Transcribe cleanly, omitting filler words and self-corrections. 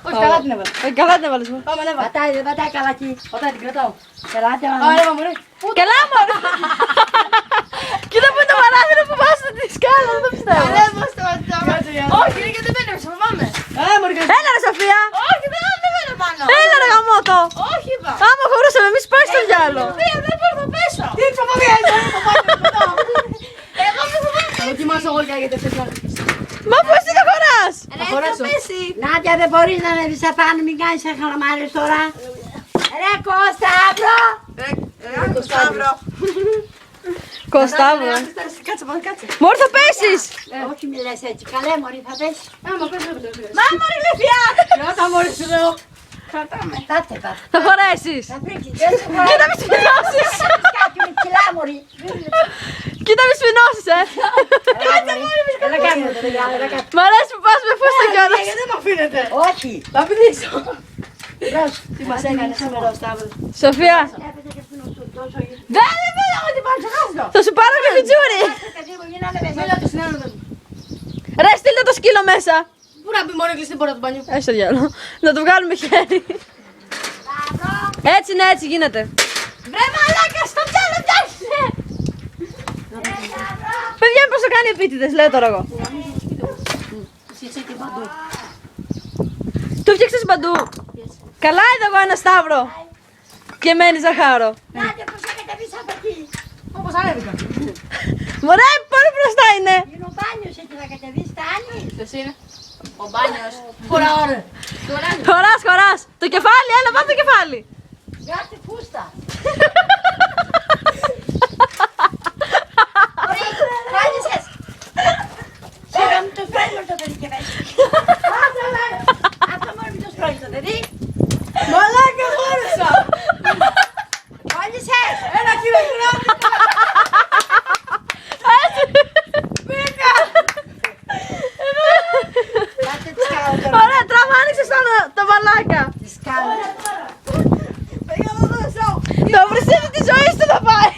Όχι, καλά την έβαλε. Όχι, καλά την έβαλες μου. Πάμε, ανέβα. Πατάει, δεν πατάει καλά εκεί. Πατάει, την κρατάω. Κελάτε μας. Ανέβα, μωρέ. Καλά μωρέ. Κοίτα που είναι το παράθυρο που βάζω τη σκάλα, δεν το πιστεύω. Ανέβα στο όχι, είναι και δεν μπαίνουμε, θα πάμε. Μωρέ, Έλα ρε Σοφία. όχι, δεν ανεβαίνω πάνω. Έλα ρε γαμώτο. Όχι, είπα. Άμα χωρούσαμε εμείς πάει στο διάλο. Δεν μπορώ να πέσω. Τι ψωμοβία, θα πάω. Εγώ δεν θα πάω. Θα δοκιμάσω εγώ για γιατί θες να Μα πώς εσύ το χωράς. θα χωρέσω. Νάντια, δεν μπορείς να ανέβεις απάνω, μην κάνεις χαλαμάρες τώρα. Ρε Κωνσταύρο. Κωνσταύρο. Κωνσταύρο. Κάτσε, πάμε, κάτσε. Μωρέ θα πέσεις. Όχι μη λες έτσι, καλέ μωρή θα πέσει. Άμα πες, δεν πες. Μα μωρή λεφιά. Κράτα, μωρέ, σου λέω. Κρατάμε. Πάτε. Θα χωρέσεις. Θα πρίξεις, δεν σου χωράει. Κοίτα μη σφινώσεις. Κάτι με κιλά μωρή. Κοίτα μη σφινώσεις Κάτσε μωρή, έλα κάτω, έλα κάτω. Μ' αρέσει που πας με φούστα κιόλας. Γιατί δεν με αφήνετε. Όχι. Θα πηδήξω. Μπρος. Τι μας έκανε σήμερα ο Σταύρος. Σοφία, Έπαιζε και αυτόν σου τόσο γύρω. Δεν θέλω εγώ την πάρω, ξεχάσω. θα σου πάρω γλυφιτζούρι. Παιδί μου, γίνανε μέσα. Μίλα το συνάδελφο μου. Ρε στείλτε το σκύλο μέσα. Πού να μπει μόνο κλειστή πόρτα του μπανιού. Έστω διάλο. Να το βγάλουμε χέρι. Σταύρο. Έτσι ναι, έτσι γίνεται. Βρε μαλάκα, στο διάλο φτιάξε. Παιδιά, πώς το κάνει επίτηδες, λέω τώρα εγώ. Εσύ και παντού. Του φτιάξες παντού. Καλά είδα εγώ ένα σταύρο. Και μένει ζαχάρο. Νάντια, πώς θα κατεβείς από εκεί. Όπως ανέβηκα. Μωρέ, πολύ μπροστά είναι. Είναι ο μπάνιος εκεί, θα κατεβείς, φτάνει. Εσύ είναι. Ο μπάνιος. Φορά ώρα. Χωράς, χωράς. Το κεφάλι, έλα, πάμε το κεφάλι. Βγάστε φούστα. Ωραία, φάνησες. Σίγα μου το σπρέλιο το παιδί και μέσα. Αυτό μόνο μην το σπρέλιο το παιδί. Μαλάκα, χώρισα. Φάνησες. Ένα χιλιογράμμι. Κάτε τη σκάλα τώρα. Ωραία, τράβα, άνοιξες το μαλάκα. Τη σκάλα. Παιδιά, θα δώσω. Το βρυσίδι της ζωής του θα πάει.